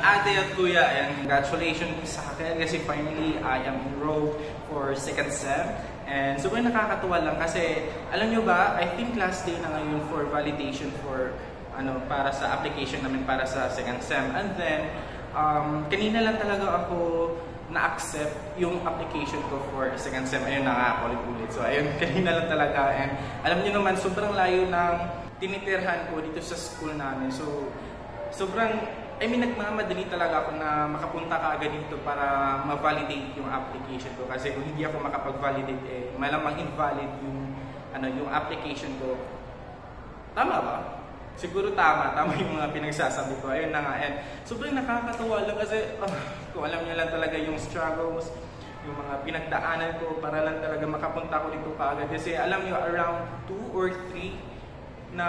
ate at kuya, and congratulations sa akin kasi finally I am enrolled for second sem. And sobrang nakakatuwa lang kasi alam nyo ba, I think last day na ngayon for validation for para sa application namin para sa second sem. And then kanina lang talaga ako na-accept yung application ko for second sem. Ayun na nga, ulit-ulit. So ayun, kanina lang talaga. And alam niyo naman, sobrang layo ng tinitirhan ko dito sa school namin. So sobrang, nagmamadali talaga ako na makapunta ka agad dito para ma-validate yung application ko. Kasi kung hindi ako makapag-validate, malamang invalid yung application ko. Tama ba? Siguro tama yung mga pinagsasabi ko. Ayun na nga. And sobrang nakakatawa lang kasi kung alam niyo lang talaga yung struggles, yung mga pinagdaanan ko para lang talaga makapunta ko dito kaagad. Kasi alam niyo, around 2 or 3 na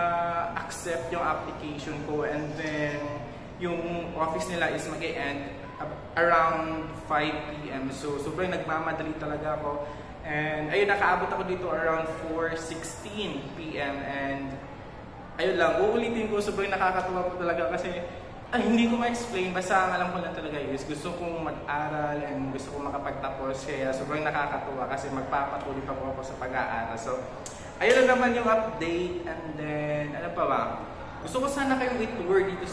accept yung application ko, and then yung office nila is mag-e-end around 5 PM. So sobrang nagmamadali talaga ako. And ayun, nakaabot ako dito around 4:16 PM. And ayun lang, uulitin ko, sobrang nakakatuwa po talaga kasi hindi ko ma-explain. Basta ang alam ko lang talaga is gusto kong mag-aral and gusto kong makapagtapos. Kaya sobrang nakakatuwa kasi magpapatuloy pa po ako sa pag-aaral. So ayun lang naman yung update. And then ano pa ba? Gusto ko sana kayong i-tour dito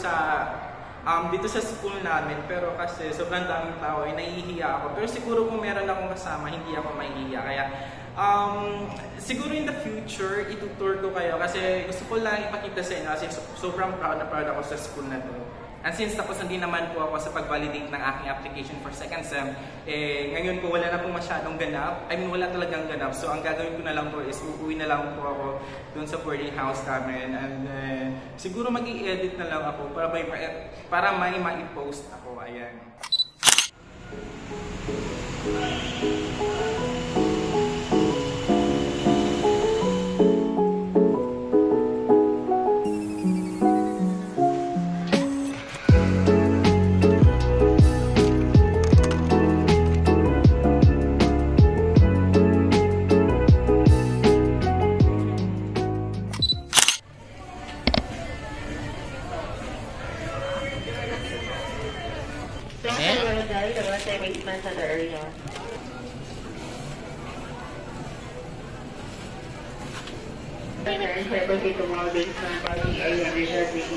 sa school namin, pero kasi sobrang daming tao ay nahihiya ako. Pero siguro kung meron akong kasama, hindi ako mahihiya. Kaya siguro in the future, itutour ko kayo kasi gusto ko lang ipakita sa inyo kasi sobrang proud na proud ako sa school na to. And since tapos hindi naman po ako sa pag-validate ng aking application for second sem, ngayon po wala na po masyadong ganap. Wala talagang ganap. So ang gagawin ko na lang po is uuwi na lang po ako dun sa boarding house namin. And then siguro mag-i-edit na lang ako para may ma-post ako. Ayan. At the area. Separately to all days from party area reserving.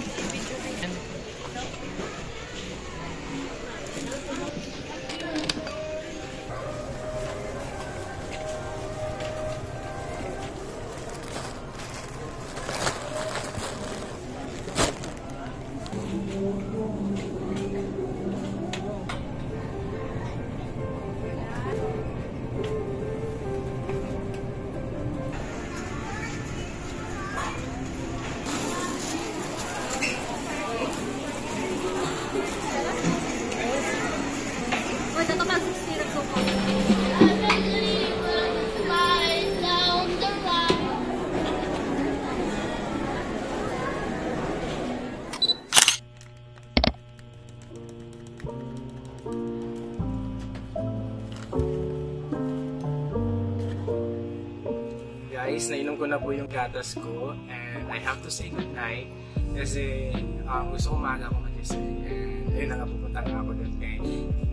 Guys, nainom ko na po yung gatas ko and I have to say goodnight kasi gusto ko maaga ako magising. And ayun na nga, pupunta nga ako dun kay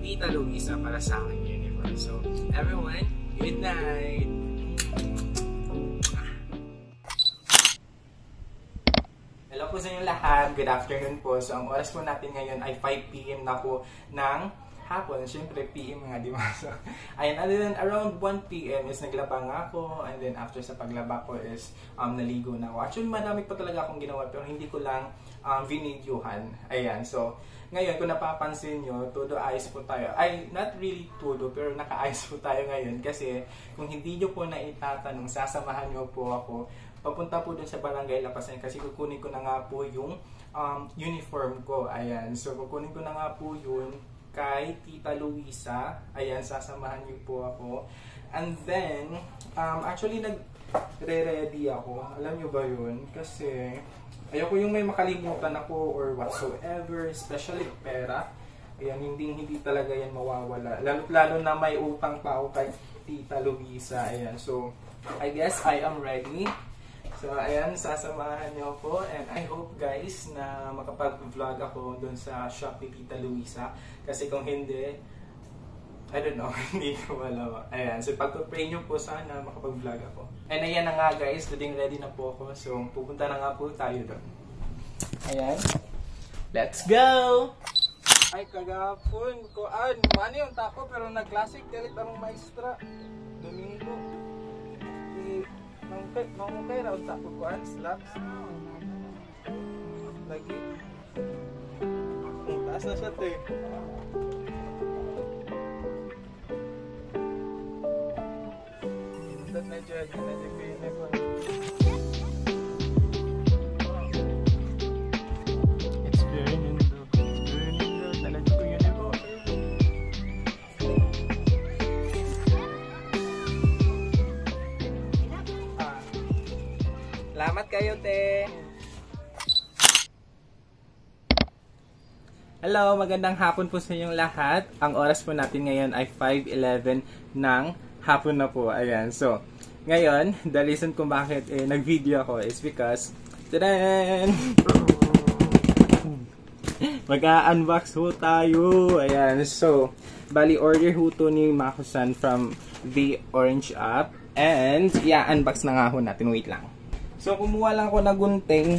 Tita Luisa para sa aking uniform. So everyone, good night! Hello po sa inyo lahat, good afternoon po. So ang oras po natin ngayon ay 5 PM na po ng hapon, syempre PM nga, di ba? So, ayun, and then around 1 PM is naglaba nga ako, and then after sa paglaba ko is naligo na ako. Actually, marami pa talaga akong ginawa pero hindi ko lang vinidyohan. Ayan, so ngayon kung napapansin nyo, todo ayos po tayo. Ay, not really todo, pero naka-ayos po tayo ngayon kasi kung hindi nyo po na itatanong, sasamahan nyo po ako papunta po dun sa Barangay Lapasan kasi kukunin ko na nga po yung uniform ko. Ayan, so kukunin ko na nga po yun kay Tita Luisa. Ayan, sasamahan niyo po ako. And then, actually nagre-ready ako. Alam niyo ba yun? Kasi ayoko yung may makalimutan ako or whatsoever, especially pera. Ayan, hindi talaga yan mawawala. Lalo na may utang pa ako kay Tita Luisa. Ayan, so I guess I am ready. So, ayan, sasamahan niyo ako and I hope guys na makapag-vlog ako dun sa shop ni Tita Luisa. Kasi kung hindi, I don't know, hindi ko alam. Ayan, so pag-pray niyo po sana makapag-vlog ako. And ayan na nga guys, ready na po ako. So, pupunta na nga po tayo doon. Ayan, let's go! Ay, kagapon ko. Mani yung tako pero nag-classic galit ang maestra. Domingo. Mangkay raw tako ko slaps. Lagi. Taas na siya te. Indat na dyan. Ginadya ko yun ako. It's burning though. It's burning though. Talagay ko yun ako. Salamat kayo, te. Hello, magandang hapon po sa inyong lahat. Ang oras po natin ngayon ay 5:11 ng hapon na po. Ayan, so, ngayon, the reason kung bakit nag-video ako is because, tadaan! Mag-unbox ho tayo. Ayan, so, bali order ho to ni Mako-san from the Orange app. And, unbox na nga ho natin. Wait lang. So, kumuha lang ako ng gunting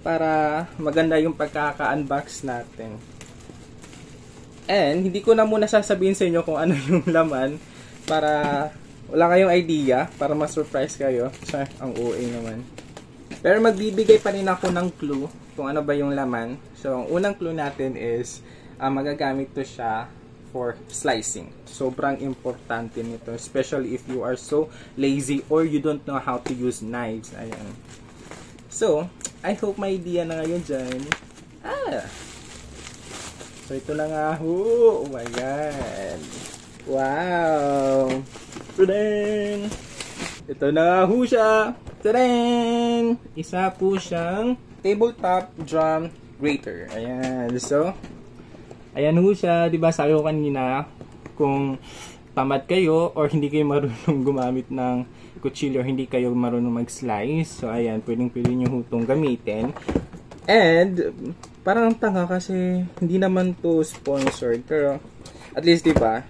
para maganda yung pagkaka-unbox natin. And, hindi ko na muna sasabihin sa inyo kung ano yung laman para wala kayong idea, para ma-surprise kayo. Sorry, ang OA naman. Pero magbibigay pa rin ako ng clue kung ano ba yung laman. So, ang unang clue natin is magagamit to siya for slicing. Sobrang importante nito, especially if you are so lazy or you don't know how to use knives. Ayan. So, I hope may idea na ngayon dyan. So, ito na nga ho. Oh my God. Wow. Tadaan! Ito na nga ho siya. Tadaan! Isa po siyang tabletop drum grater. Ayan. So, ayan ho siya, diba sabi ko kanina, kung tamad kayo or hindi kayo marunong gumamit ng kutsilyo, hindi kayo marunong mag-slice. So ayan, pwedeng nyo itong gamitin. And, parang tanga kasi hindi naman to sponsored. Pero, at least diba,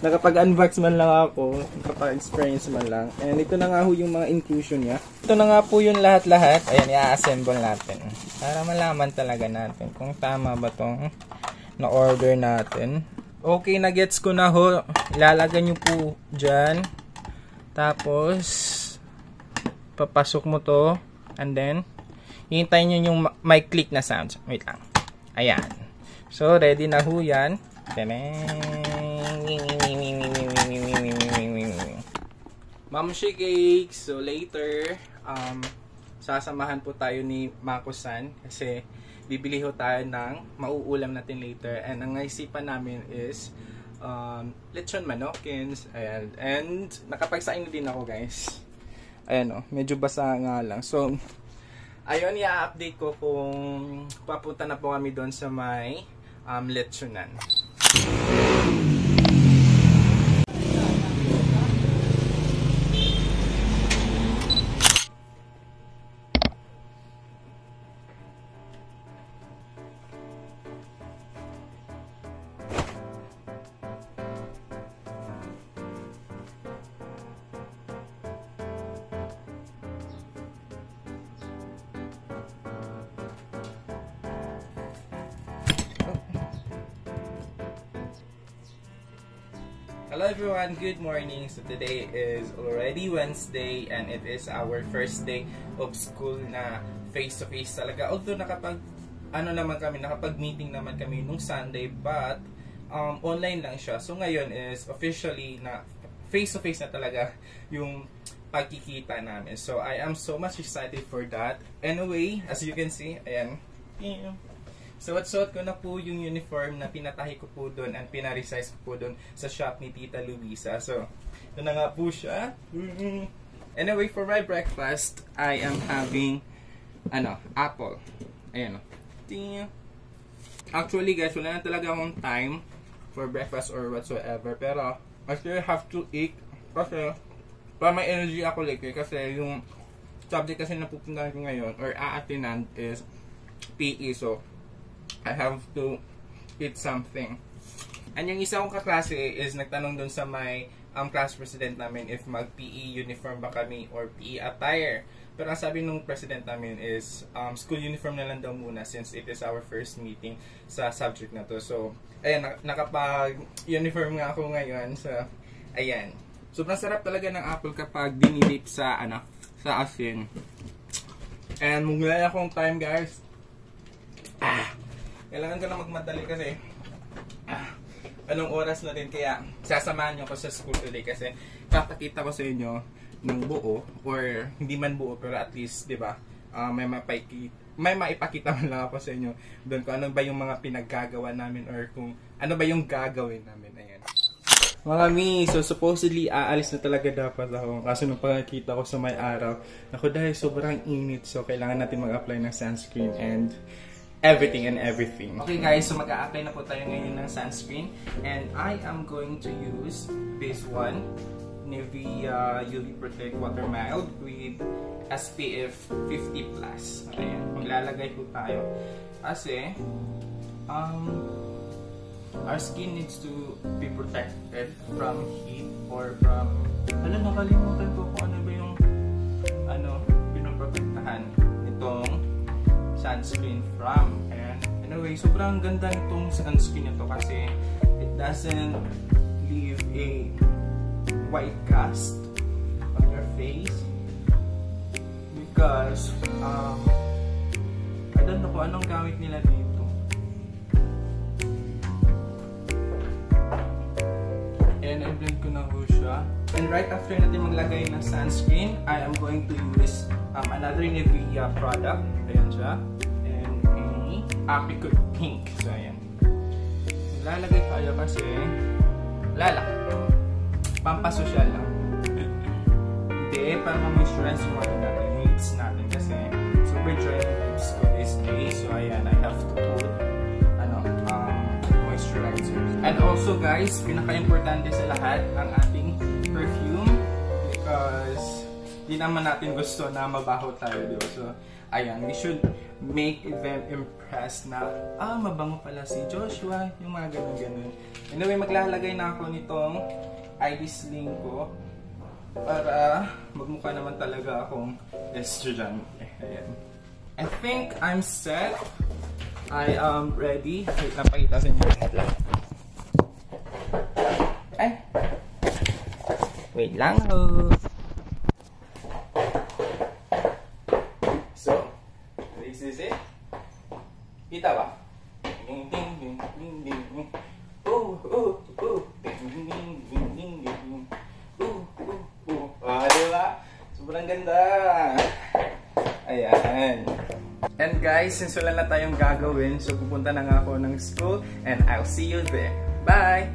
nakapag-unbox man lang ako, nakapag-experience man lang. And ito na nga ho yung mga inclusion niya. Ito na nga po yung lahat-lahat. Ayan, i-assemble natin. Para malaman talaga natin kung tama ba tong na-order natin. Okay, na-gets ko na ho. Ilalagay nyo po dyan. Tapos, papasok mo to. And then, hintayin nyo yung may click na sounds. Wait lang. Ayan. So, ready na ho yan. Mamshi cake. So, later, sasamahan po tayo ni Mako-san. Kasi, bibili ho tayo ng mauulam natin later. And ang naisipan namin is lechon manokins. Ayan. And nakapagsaing din ako guys. Ayan o. Medyo basa nga lang. So, ayun, i-update ko kung papunta na po kami doon sa may lechonan. Hello everyone, good morning. So today is already Wednesday and it is our first day of school na face-to-face talaga. Although nakapag-meeting naman kami nung Sunday, but online lang siya. So ngayon is officially na face-to-face na talaga yung pagkikita namin. So I am so much excited for that. Anyway, as you can see, ayan. So, suot ko na po yung uniform na pinatahi ko po doon and pinaresize ko po doon sa shop ni Tita Luisa. So, ito na nga po siya. Anyway, for my breakfast, I am having, apple. Ayan o. Actually guys, wala na talaga akong time for breakfast or whatsoever. Pero, I still have to eat kasi para may energy ako like kasi yung subject kasi na pupuntahan ko ngayon or a-attendan is PE. So, I have to eat something. And yung isa kong kaklase is nagtanong dun sa may class president namin if mag-PE uniform ba kami or PE attire. Pero ang sabi nung president namin is school uniform na lang daw muna since it is our first meeting sa subject na to. So, ayan, nakapag-uniform nga ako ngayon. So, ayan. Sobrang sarap talaga ng apple kapag dinidip sa, sa asin. And mula akong time, guys. Kailangan ko na magmadali kasi anong oras na rin, kaya sasamahan nyo ko sa school today kasi papakita ko sa inyo ng buo or hindi man buo pero at least, di ba, may maipakita man lang ako sa inyo doon kung ano ba yung mga pinaggagawa namin or kung ano ba yung gagawin namin. Ayan. Mga mi, so supposedly aalis na talaga dapat ako kasi nung pagkakita ko sa may araw, ako dahil sobrang init so kailangan natin mag-apply ng sunscreen and everything. Okay guys, so mag-a-apply na po tayo ngayon ng sunscreen and I am going to use this one, Nivea UV Protect Water Mild with SPF 50+. Ayan, maglalagay po tayo kasi our skin needs to be protected from heat or from nakalimutan ko kung ano ba yung pinoprotektahan itong sunscreen from. And anyway, sobrang ganda nitong sunscreen nito kasi it doesn't leave a white cast on your face because I don't know kung anong gamit nila dito. And I blend ko na ho siya. And right after natin maglagay ng sunscreen, I am going to use another Nivea product. Ayan siya. And apricot pink. So, ayan. Lalagay tayo kasi pampasosyal lang. Hindi, para ma-moisturize yung water natin. Yung lips natin kasi super dry yung lips ko this day. So, ayan. I have to put moisturizer. And also, guys, pinaka-importante sa lahat ang ating perfume because di naman natin gusto na mabaho tayo, diba? So, ayan, we should make them impressed na, mabango pala si Joshua, yung mga ganun-ganun. Anyway, maglalagay na ako nitong ID sling ko para magmukha naman talaga akong estudyante. Ayan. I think I'm set. I am ready. Wait, napakita sa inyo. Ay! Wait lang ho. So, this is it. Kita ba? Ding ding ding ding ding ding. Ding ding ding ding ding. Diba? Sobrang ganda. Ayan. And guys, since wala na tayong gagawin, so pupunta na nga ako ng school and I'll see you there. Bye!